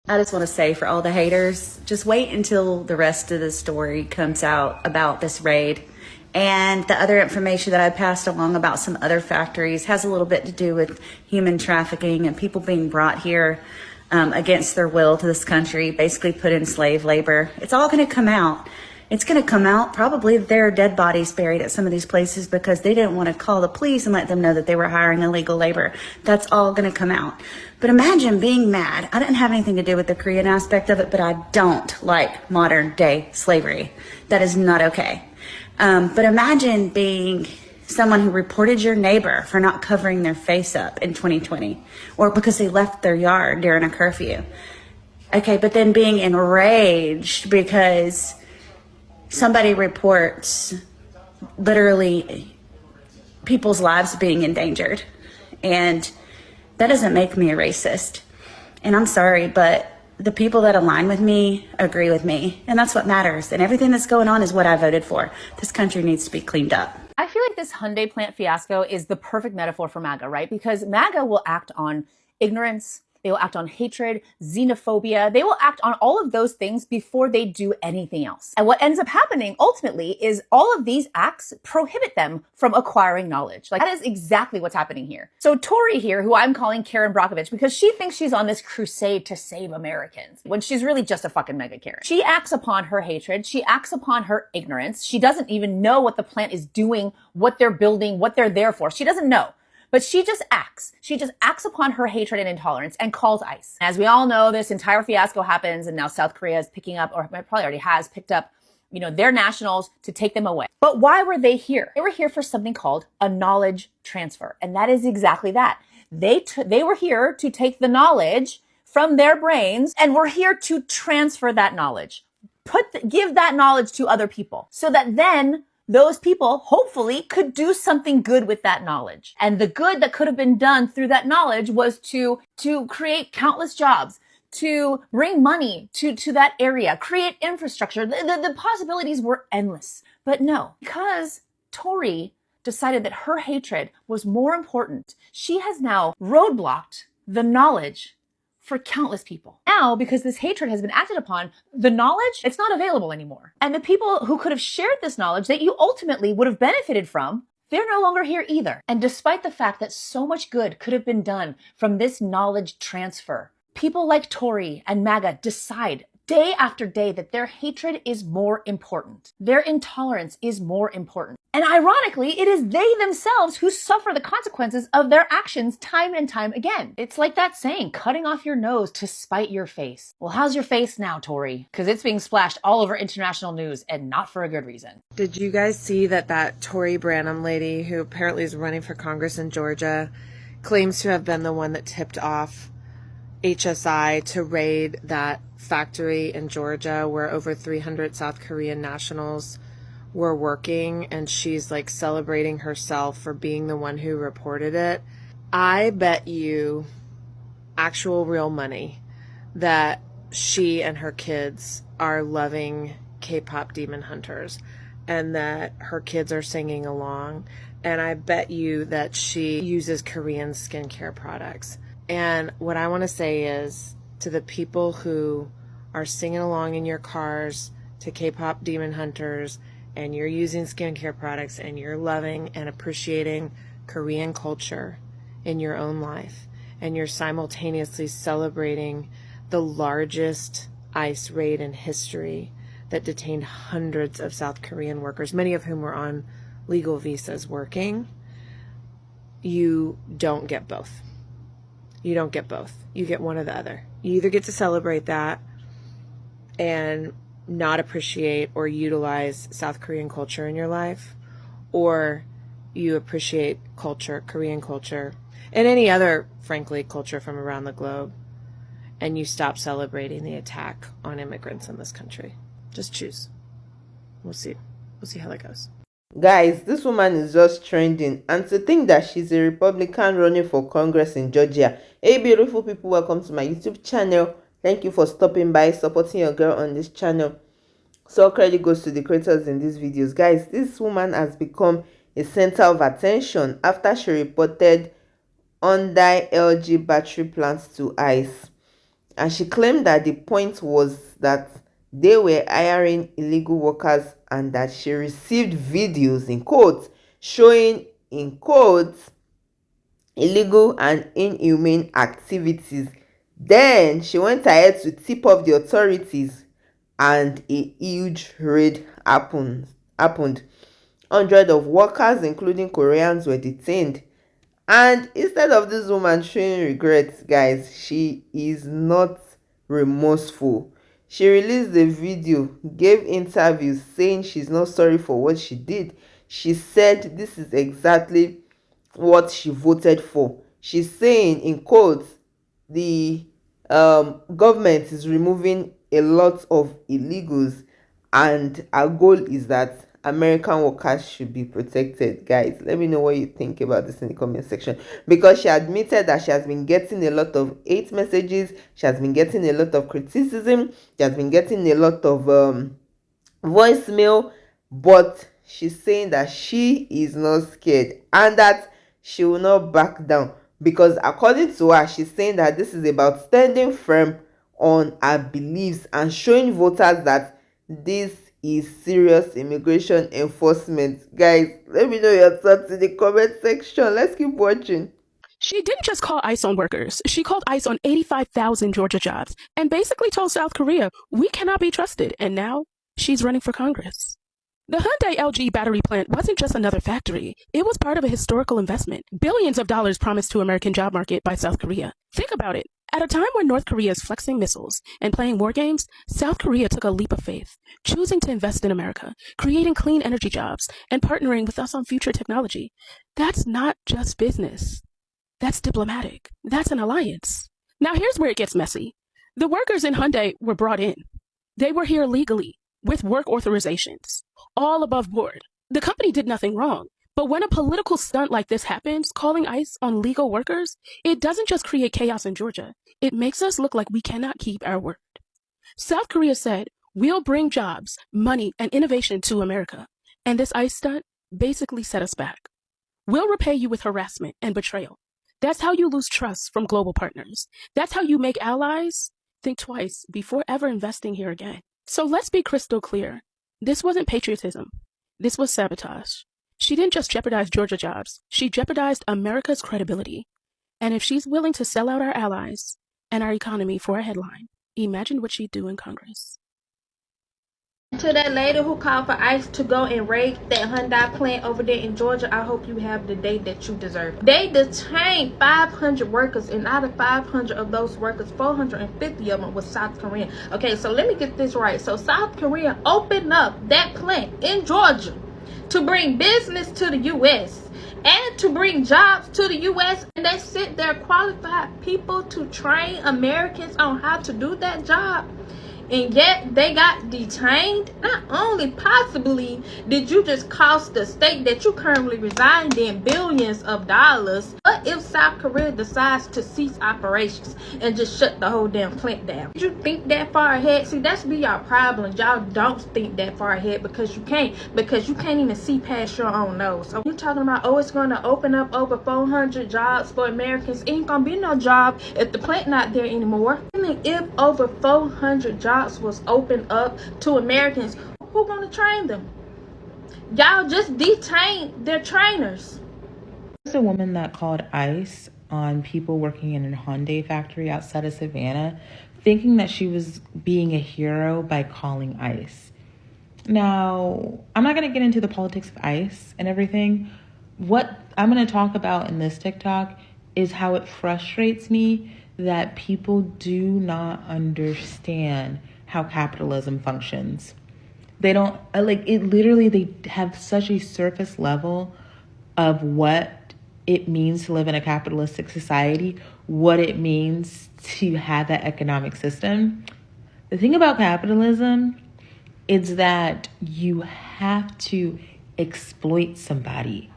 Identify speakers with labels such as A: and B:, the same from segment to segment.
A: I just want to say for all the haters, just wait until the rest of the story comes out about this raid. And the other information that I passed along about some other factories has a little bit to do with human trafficking and people being brought here against their will to this country, basically put in slave labor. It's all going to come out. It's going to come out probably there are dead bodies buried at some of these places because they didn't want to call the police and let them know that they were hiring illegal labor. That's all going to come out. But imagine being mad. I didn't have anything to do with the Korean aspect of it, but I don't like modern day slavery. That is not okay. But imagine being someone who reported your neighbor for not covering their face up in 2020 or because they left their yard during a curfew. Okay, but then being enraged because somebody reports literally people's lives being endangered. And that doesn't make me a racist. And I'm sorry, but the people that align with me agree with me. And that's what matters. And everything that's going on is what I voted for. This country needs to be cleaned up.
B: I feel like this Hyundai plant fiasco is the perfect metaphor for MAGA, right? Because MAGA will act on ignorance. They will act on hatred, xenophobia. They will act on all of those things before they do anything else. And what ends up happening ultimately is all of these acts prohibit them from acquiring knowledge. Like that is exactly what's happening here. So Tori here, who I'm calling Karen Brockovich because she thinks she's on this crusade to save Americans when she's really just a fucking mega Karen. She acts upon her hatred. She acts upon her ignorance. She doesn't even know what the plant is doing, what they're building, what they're there for. She doesn't know. But she just acts. She just acts upon her hatred and intolerance and calls ICE. As we all know, this entire fiasco happens and now South Korea is picking up, or probably already has picked up, their nationals to take them away. But why were they here? They were here for something called a knowledge transfer. And that is exactly that. They were here to take the knowledge from their brains and were here to transfer that knowledge. Give that knowledge to other people so that then those people hopefully could do something good with that knowledge. And the good that could have been done through that knowledge was to create countless jobs, to bring money to that area, create infrastructure. The possibilities were endless. But no, because Tori decided that her hatred was more important, she has now roadblocked the knowledge for countless people. Now, because this hatred has been acted upon, the knowledge, it's not available anymore. And the people who could have shared this knowledge that you ultimately would have benefited from, they're no longer here either. And despite the fact that so much good could have been done from this knowledge transfer, people like Tori and MAGA decide day after day that their hatred is more important. Their intolerance is more important. And ironically, it is they themselves who suffer the consequences of their actions time and time again. It's like that saying, cutting off your nose to spite your face. Well, how's your face now, Tori? Because it's being splashed all over international news and not for a good reason.
C: Did you guys see that Tori Branum lady, who apparently is running for Congress in Georgia, claims to have been the one that tipped off HSI to raid that factory in Georgia where over 300 South Korean nationals were working, and she's like celebrating herself for being the one who reported it? I bet you actual real money that she and her kids are loving K-pop Demon Hunters and that her kids are singing along, and I bet you that she uses Korean skincare products. And what I want to say is, to the people who are singing along in your cars to K-pop Demon Hunters, and you're using skincare products, and you're loving and appreciating Korean culture in your own life, and you're simultaneously celebrating the largest ICE raid in history that detained hundreds of South Korean workers, many of whom were on legal visas working, you don't get both. You don't get both. You get one or the other. You either get to celebrate that and not appreciate or utilize South Korean culture in your life, or you appreciate culture, Korean culture, and any other, frankly, culture from around the globe, and you stop celebrating the attack on immigrants in this country. Just choose. We'll see. We'll see how that goes.
D: Guys, this woman is just trending, and to think that she's a Republican running for Congress in Georgia. Hey beautiful people, welcome to my YouTube channel. Thank you for stopping by, supporting your girl on this channel. So credit goes to the creators in these videos. Guys, this woman has become a center of attention after she reported Hyundai LG battery plants to ICE. And she claimed that the point was that they were hiring illegal workers and that she received videos in quotes showing in quotes illegal and inhumane activities. Then she went ahead to tip off the authorities and a huge raid happened. Hundreds of workers, including Koreans, were detained. And instead of this woman showing regret, guys, she is not remorseful. She released a video, gave interviews saying she's not sorry for what she did. She said this is exactly what she voted for. She's saying, in quotes, the government is removing a lot of illegals, and our goal is that American workers should be protected. Guys, let me know what you think about this in the comment section, because she admitted that she has been getting a lot of hate messages, she has been getting a lot of criticism, she has been getting a lot of voicemail, but she's saying that she is not scared and that she will not back down, because according to her, she's saying that this is about standing firm on her beliefs and showing voters that this is serious immigration enforcement. Guys, let me know your thoughts in the comment section. Let's keep watching.
E: She didn't just call ICE on workers. She called ICE on 85,000 Georgia jobs and basically told South Korea, we cannot be trusted. And now she's running for Congress. The Hyundai LG battery plant wasn't just another factory. It was part of a historical investment. Billions of dollars promised to American job market by South Korea. Think about it. At a time when North Korea is flexing missiles and playing war games, South Korea took a leap of faith, choosing to invest in America, creating clean energy jobs, and partnering with us on future technology. That's not just business. That's diplomatic. That's an alliance. Now here's where it gets messy. The workers in Hyundai were brought in. They were here legally, with work authorizations, all above board. The company did nothing wrong. But when a political stunt like this happens, calling ICE on legal workers, it doesn't just create chaos in Georgia. It makes us look like we cannot keep our word. South Korea said, we'll bring jobs, money, and innovation to America. And this ICE stunt basically set us back. We'll repay you with harassment and betrayal. That's how you lose trust from global partners. That's how you make allies think twice before ever investing here again. So let's be crystal clear. This wasn't patriotism. This was sabotage. She didn't just jeopardize Georgia jobs. She jeopardized America's credibility. And if she's willing to sell out our allies and our economy for a headline, imagine what she'd do in Congress.
F: To that lady who called for ICE to go and raid that Hyundai plant over there in Georgia, I hope you have the day that you deserve. They detained 500 workers, and out of 500 of those workers, 450 of them was South Korean. Okay, so let me get this right. So South Korea opened up that plant in Georgia to bring business to the U.S. and to bring jobs to the U.S. And they sent their qualified people to train Americans on how to do that job. And yet they got detained. Not only possibly did you just cost the state that you currently reside in billions of dollars, but if South Korea decides to cease operations and just shut the whole damn plant down, did you think that far ahead? See, that's be your problem. Y'all don't think that far ahead because you can't even see past your own nose. So you're talking about, oh, it's going to open up over 400 jobs for Americans. Ain't gonna be no job if the plant not there anymore. I mean, if over 400 jobs was opened up to Americans, who gonna train them? Y'all just detained their trainers.
G: There's a woman that called ICE on people working in a Hyundai factory outside of Savannah, thinking that she was being a hero by calling ICE. Now, I'm not going to get into the politics of ICE and everything. What I'm going to talk about in this TikTok is how it frustrates me that people do not understand how capitalism functions. They don't, like, it literally, they have such a surface level of what it means to live in a capitalistic society, what it means to have that economic system. The thing about capitalism is that you have to exploit somebody.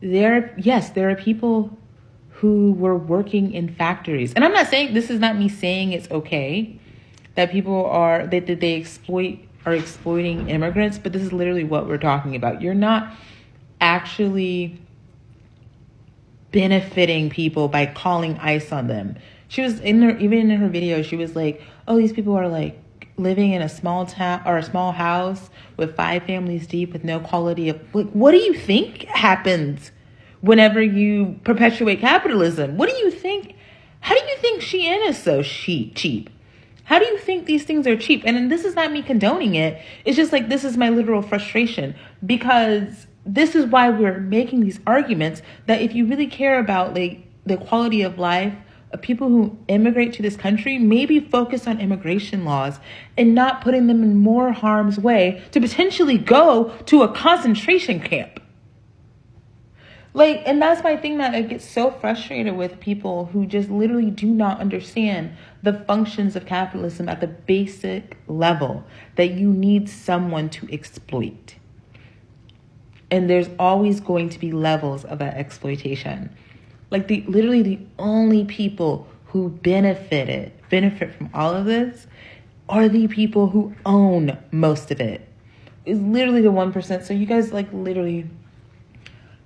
G: There are people who were working in factories. And I'm not saying, this is not me saying it's okay that people are, that they are exploiting immigrants, but this is literally what we're talking about. You're not actually benefiting people by calling ICE on them. She was in her, even in her video, she was like, oh, these people are like living in a small town or a small house with 5 families deep with no quality of, like, what do you think happens whenever you perpetuate capitalism? What do you think? How do you think Shein is so cheap? How do you think these things are cheap? And this is not me condoning it. It's just like, this is my literal frustration, because this is why we're making these arguments that if you really care about like the quality of life of people who immigrate to this country, maybe focus on immigration laws and not putting them in more harm's way to potentially go to a concentration camp. Like, and that's my thing, that I get so frustrated with people who just literally do not understand the functions of capitalism at the basic level, that you need someone to exploit. And there's always going to be levels of that exploitation. Like, literally the only people who benefit from all of this are the people who own most of it. It's literally the 1%. So you guys, like, literally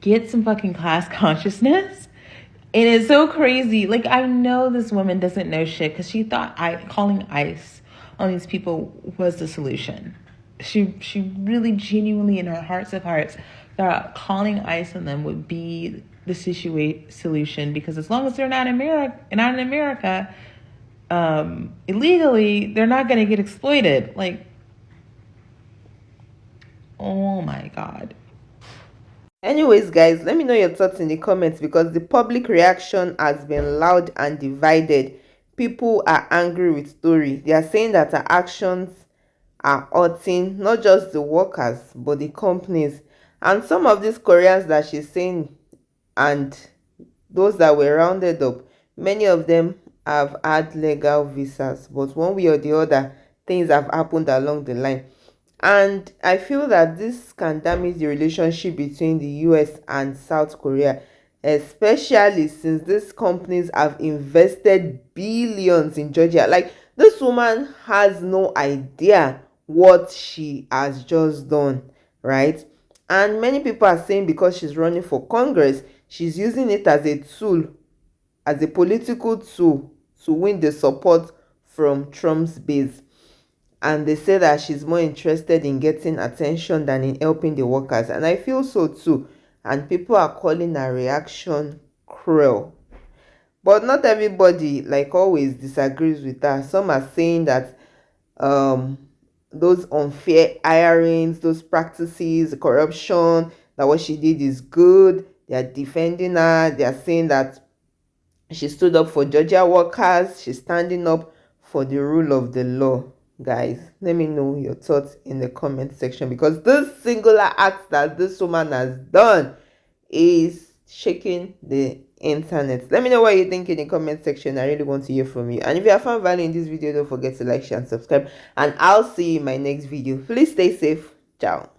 G: get some fucking class consciousness. And it's so crazy. Like, I know this woman doesn't know shit because she thought calling ICE on these people was the solution. She really genuinely, in her hearts of hearts, thought calling ICE on them would be the solution, because as long as they're not in America, illegally, they're not going to get exploited. Like, oh my God.
D: Anyways, guys, let me know your thoughts in the comments, because the public reaction has been loud and divided. People are angry with Tori. They are saying that her actions are hurting not just the workers but the companies. And some of these Koreans that she's saying, and those that were rounded up, many of them have had legal visas, but one way or the other, things have happened along the line. And I feel that this can damage the relationship between the US and South Korea, especially since these companies have invested billions in Georgia. Like, this woman has no idea what she has just done, right? And many people are saying because she's running for Congress, she's using it as a tool, as a political tool, to win the support from Trump's base. And they say that she's more interested in getting attention than in helping the workers. And I feel so too. And people are calling her reaction cruel. But not everybody, like always, disagrees with her. Some are saying that those unfair hirings, those practices, corruption, that what she did is good. They are defending her. They are saying that she stood up for Georgia workers. She's standing up for the rule of the law. Guys, let me know your thoughts in the comment section, because this singular act that this woman has done is shaking the internet. Let me know what you think in the comment section. I really want to hear from you. And if you have found value in this video, don't forget to like, share, and subscribe. And I'll see you in my next video. Please stay safe. Ciao.